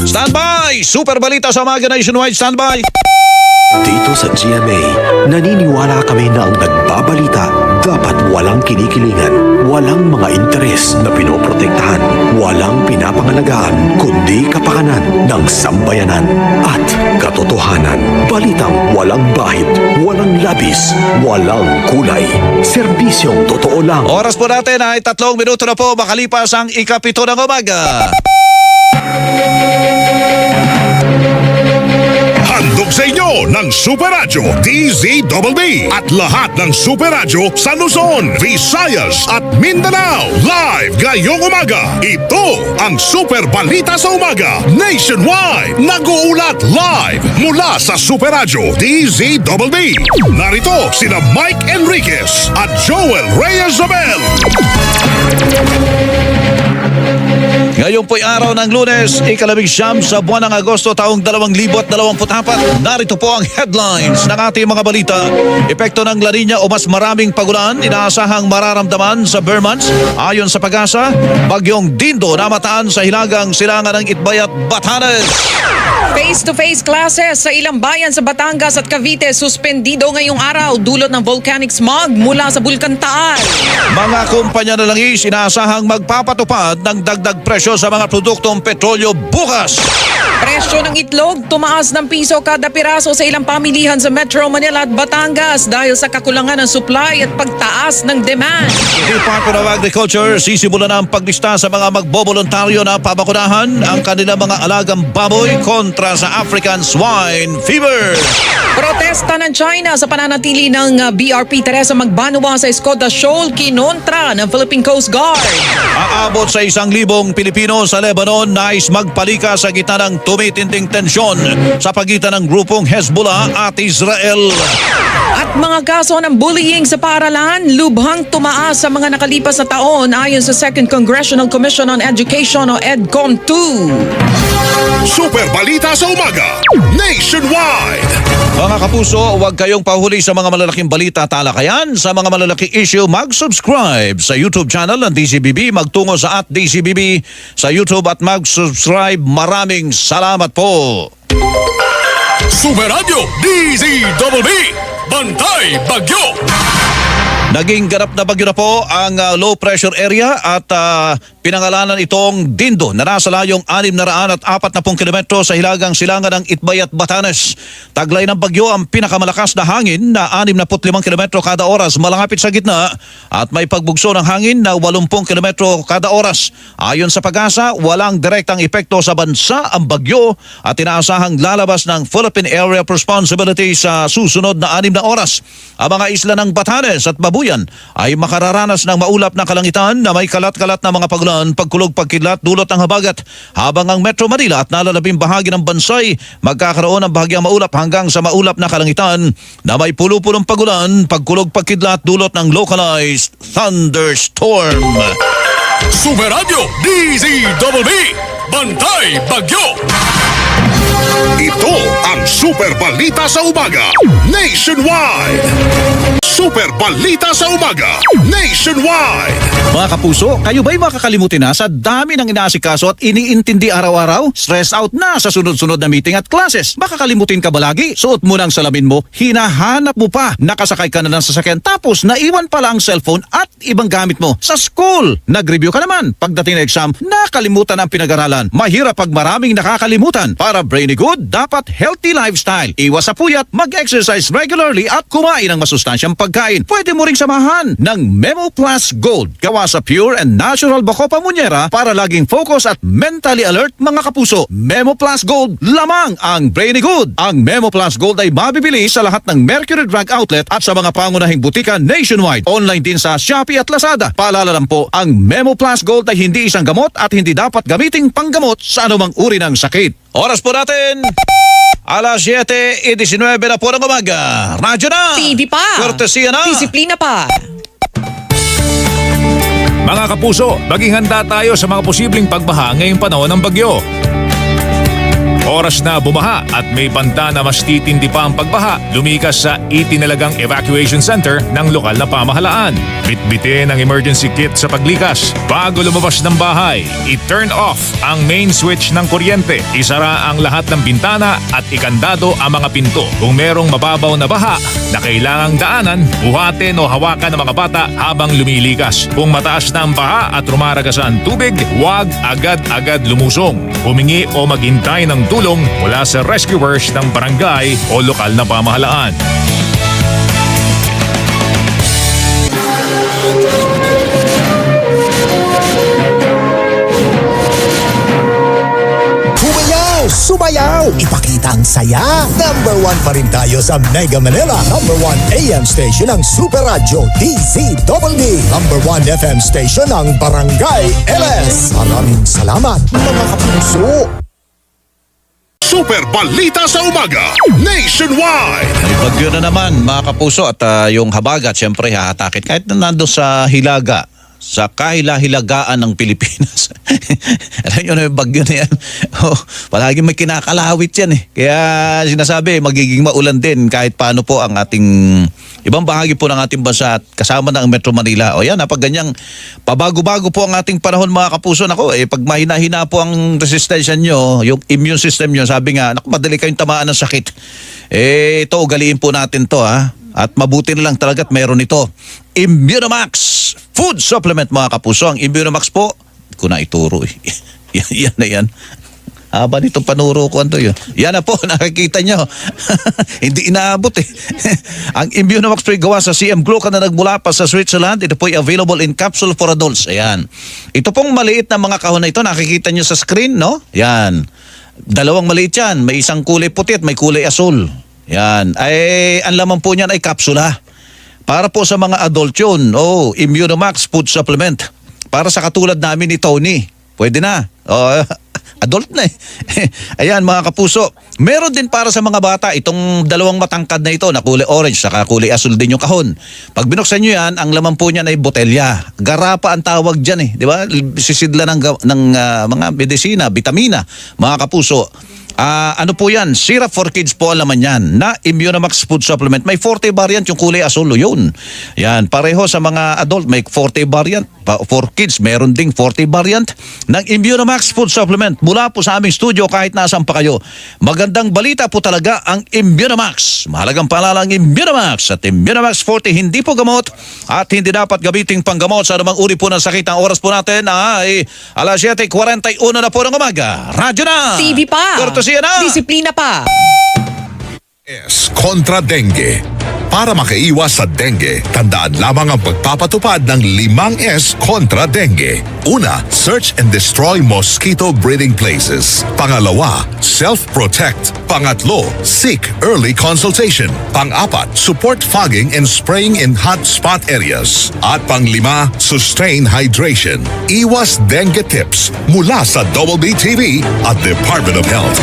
Standby! Super balita sa umaga nationwide. Standby! Dito sa GMA, naniniwala kami na ang nagbabalita dapat walang kinikilingan, walang mga interes na pinoprotektahan, walang pinapangalagaan, kundi kapakanan ng sambayanan at katotohanan. Balitang walang bahid, walang labis, walang kulay. Serbisyong totoo lang. Oras po natin ay 3 minuto na po makalipas ang 7 ng umaga. Handog sa inyo ng Super Radyo DZBB at lahat ng Super Radyo sa Luzon, Visayas at Mindanao. Live ngayong umaga. Ito ang Super Balita sa Umaga Nationwide. Nag-uulat live mula sa Super Radyo DZBB. Narito sina Mike Enriquez at Joel Reyes-Zabel. Ngayon po'y araw ng Lunes, ika-19 sa buwan ng Agosto taong 2024. Narito po ang headlines ng ating mga balita. Epekto ng La Nina o mas maraming pagulan, inaasahang mararamdaman sa Vermont. Ayon sa Pag-asa, bagyong Dindo namataan sa hilagang silangan ng Itbay at Batanes. Face-to-face classes sa ilang bayan sa Batangas at Cavite suspendido ngayong araw dulot ng volcanic smog mula sa Bulkan Taal. Mga kumpanya na langis inaasahang magpapatupad ng dagdag presyo sa mga produktong petrolyo bukas. Presyo ng itlog tumaas ng piso kada piraso sa ilang pamilihan sa Metro Manila at Batangas dahil sa kakulangan ng supply at pagtaas ng demand. Department of Agriculture sisimulan na ang paglista sa mga magbobolontaryo na pabakunahan ang kanilang mga alagang baboy kontra sa African Swine Fever. Protesta ng China sa pananatili ng BRP Teresa Magbanua sa Escoda Shoal kinontra ng Philippine Coast Guard. Aabot sa 1,000 Pilipino sa Lebanon nais magpalika sa gitna ng tumitinding tensyon sa pagitan ng grupong Hezbollah at Israel. At mga kaso ng bullying sa paaralan, lubhang tumaas sa mga nakalipas na taon ayon sa 2nd Congressional Commission on Education o EDCOM 2. Super Balita sa Umaga Nationwide. Mga kapuso, huwag kayong pahuli sa mga malalaking balita talakayan. Sa mga malalaking issue, mag-subscribe sa YouTube channel ng DZBB. Magtungo sa @DZBB sa YouTube at mag-subscribe. Maraming salamat po. Super Radio DZBB Bantay Bagyo. Naging ganap na bagyo na po ang low pressure area at pinangalanan itong Dindo na nasa layong 640 kilometro sa hilagang silangan ng Itbay at Batanes. Taglay ng bagyo ang pinakamalakas na hangin na 65 kilometro kada oras malapit sa gitna at may pagbugso ng hangin na 80 kilometro kada oras. Ayon sa Pag-asa, walang direktang epekto sa bansa ang bagyo at inaasahang lalabas ng Philippine Area of Responsibility sa susunod na 6 na oras. Ang mga isla ng Batanes at Babuyan ay makararanas ng maulap na kalangitan na may kalat-kalat na mga pagulan, pagkulog, pagkidlat, dulot ng habagat. Habang ang Metro Manila at nalalabing bahagi ng bansay magkakaroon ng bahagyang maulap hanggang sa maulap na kalangitan na may pulo-pulong pagulan, pagkulog, pagkidlat, dulot ng localized thunderstorm. Super Radio DZBB Bantay Bagyo. Ito ang Super Balita sa Umaga Nationwide. Super Balita sa Umaga Nationwide. Mga kapuso, kayo ba'y makakalimutin na sa dami ng inaasikaso at iniintindi araw-araw? Stress out na sa sunod-sunod na meeting at classes. Makakalimutin ka ba lagi? Suot mo ng salamin mo, hinahanap mo pa, nakasakay ka na ng sasakyan tapos naiwan pala ang cellphone at ibang gamit mo sa school. Nag-review ka naman. Pagdating ng exam, nakalimutan ang pinag-aralan. Mahirap pag maraming nakakalimutan. Para brainy good, dapat healthy lifestyle. Iwas sa puyat, mag-exercise regularly at kumain ng masustansyang pagkain. Pwede mo ring samahan ng Memo Plus Gold. Gawa sa pure and natural Bacopa Monnieri para laging focus at mentally alert mga kapuso. Memo Plus Gold, lamang ang brainy good. Ang Memo Plus Gold ay mabibili sa lahat ng Mercury Drug Outlet at sa mga pangunahing butika nationwide. Online din sa Shopee at Lazada. Paalala lang po, ang Memo Plus Gold ay hindi isang gamot at hindi dapat gamiting panggamot sa anumang uri ng sakit. Oras po natin, alas 7:19 na po ng umaga. Radyo na! TV pa! Kortesiya na! Disiplina pa! Mga kapuso, maging handa tayo sa mga posibleng pagbaha ngayong panahon ng bagyo. oras na bumaha at may banta na mas titindi pa ang pagbaha, lumikas sa itinalagang evacuation center ng lokal na pamahalaan. Bitbitin ang emergency kit sa paglikas. Bago lumabas ng bahay, i-turn off ang main switch ng kuryente. Isara ang lahat ng bintana at ikandado ang mga pinto. Kung merong mababaw na baha na kailangang daanan, buhatin o hawakan ng mga bata habang lumilikas. Kung mataas na ang baha at rumaragas ang tubig, huwag agad-agad lumusong. Humingi o maghintay ng tulong mula sa rescuers ng barangay o lokal na pamahalaan. Sumayaw! Ipakita ang saya! Number 1 pa rin tayo sa Mega Manila. Number 1 AM station ng Super Radio DZWD. Number 1 FM station ng Barangay LS. Maraming salamat mga kapuso! Super Balita sa Umaga Nationwide. May bagyo na naman mga kapuso at yung habagat siyempre hahatakin kahit na nando sa hilaga, sa kahila-hilagaan ng Pilipinas. Alam nyo na yung bagyo na yan. Palagi may kinakalawit yan eh. Kaya sinasabi magiging maulan din kahit paano po ang ating ibang bahagi po ng ating bansa at kasama ng Metro Manila. O yan, pag ganyang pabago-bago po ang ating panahon mga kapuso. Nako, pag mahina-hina po ang resistensya nyo, yung immune system nyo, sabi nga, naku, madali kayong tamaan ng sakit. Ito, ugaliin po natin to ha. At mabuti na lang talaga at meron ito. Immunomax Food Supplement mga kapuso. Ang Immunomax po, hindi ko na ituro eh. yan na yan. Haba nitong panuro ko ano yun. Yan na po, nakikita nyo. Hindi inaabot eh. Ang Immunomax po ay gawa sa CM Glucan na nagmula pa sa Switzerland. Ito po ay available in capsule for adults. Ayan. Ito pong maliit na mga kahon na ito, nakikita nyo sa screen, no? Yan. Dalawang maliit yan. May isang kulay puti at may kulay asul. Yan. Ay, ang laman po niyan ay kapsula. Para po sa mga adult yun. Immunomax Food Supplement. Para sa katulad namin ni Tony. Pwede na. Adult na eh. Ayan mga kapuso. Meron din para sa mga bata itong dalawang matangkad na ito na kulay orange saka kulay asul din yung kahon. Pag binuksan nyo yan, ang laman po niyan ay botelya. Garapa ang tawag dyan eh. Di ba? Sisidla ng mga medisina, vitamina. Mga kapuso. Ano po yan? Syrup for kids po ang laman yan na Immunomax Food Supplement. May 40 variant yung kulay asul yun. Yan, pareho sa mga adult may 40 variant. For kids, meron ding 40 variant ng Immunomax Food Supplement. Mula po sa aming studio kahit nasaan pa kayo. Magandang balita po talaga ang Immunomax. Mahalagang paalala ang Immunomax. At Immunomax 40 hindi po gamot at hindi dapat gamiting panggamot sa anumang uri po ng sakit. Ang oras po natin ay alas 7:41 na po ng umaga. Radyo na! TV pa! Kortesiya na! Disiplina pa! S kontra dengue. Para makaiwas sa dengue, tandaan lamang ang pagpapatupad ng 5S kontra dengue. Una, search and destroy mosquito breeding places. Pangalawa, self-protect. Pangatlo, seek early consultation. Pang-apat, support fogging and spraying in hot spot areas. At panglima, sustain hydration. Iwas dengue tips mula sa Double B TV at Department of Health.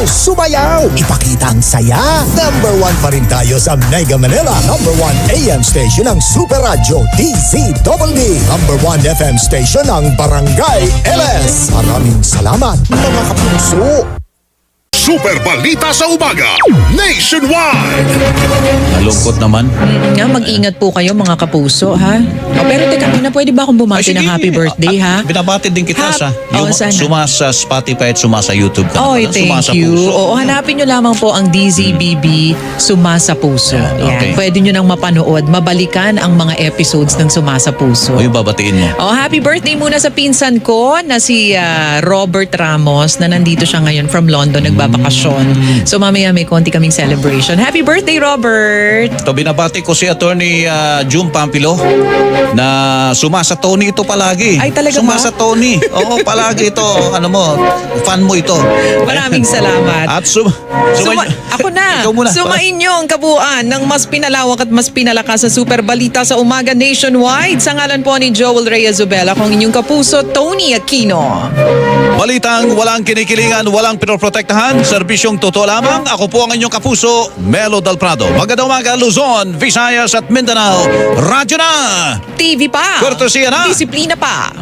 Sumayaw! Ipakita ang saya! Number 1 pa rin tayo sa Mega Manila. Number 1 AM station ng Super Radio DZWD. Number 1 FM station ng Barangay LS. Maraming salamat mga kapuso! Super Balita sa Umaga Nationwide. Malungkot naman. Nga, mag-ingat po kayo mga kapuso, ha? Pero teka muna, pwede ba akong bumati ng happy birthday, ha? Binabati din kita sa sana. sumasa Spotify at sumasa YouTube ka. Oy, naman. thank Sumasa you. Puso. Oo, hanapin nyo lamang po ang DZBB Sumasa Puso. Yan, okay. Yan. Pwede nyo nang mapanood, mabalikan ang mga episodes ng Sumasa Puso. O yung babatiin mo. Happy birthday muna sa pinsan ko na si Robert Ramos na nandito siya ngayon from London, nagbabakasyon. So mamaya may konti kaming celebration. Happy birthday, Robert! Ito, binabati ko si Attorney June Pampilo na sumasa Tony ito palagi. Ay, talaga ba? Sumasa Tony. Oo, palagi ito. Ano mo, fan mo ito. Maraming salamat. At Ako na. Ikaw muna. Sumain nyo ang kabuuan ng mas pinalawak at mas pinalakas sa Super Balita sa Umaga Nationwide. Sa ngalan po ni Joel Reyes Zubela, kung inyong kapuso, Tony Aquino. Balitang walang kinikilingan, walang pinoprotektahan. Serbisyong totoo lamang, ako po ang inyong kapuso, Melo Del Prado. Magandang umaga, Luzon, Visayas at Mindanao. Radyo na! TV pa. Courtesy na. Disiplina pa.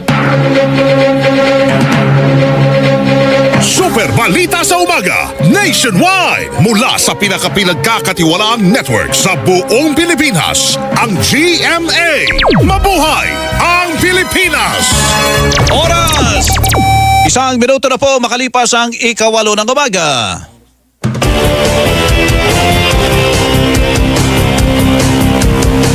Super Balita sa Umaga nationwide mula sa pinakapinagkakatiwalaang network sa buong Pilipinas, ang GMA. Mabuhay ang Pilipinas! Oras! Isang minuto na po makalipas ang 8:08 ng umaga.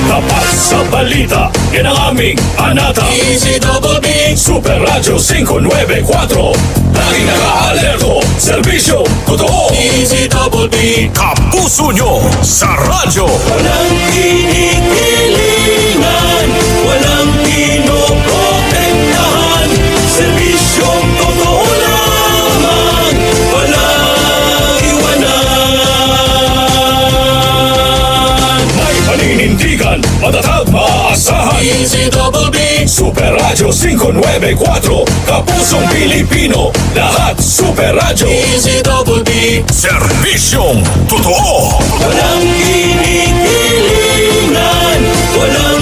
Tapat sa balita, yan ang aming anata. DZBB Super Radio 594. Laging naka-alerto, serbisyo, totoo. DZBB Kapuso nyo sa radyo. Walang kinikilingan, walang pinoprotektahan. Serbisyong totoo lamang, walang iwanan. May paninindigan, matatag, maaasahan. DZBB Super Radio 594. Kapusong Pilipino, lahat Super Radio. DZBB serbisyong totoo. Walang kinikilingan, walang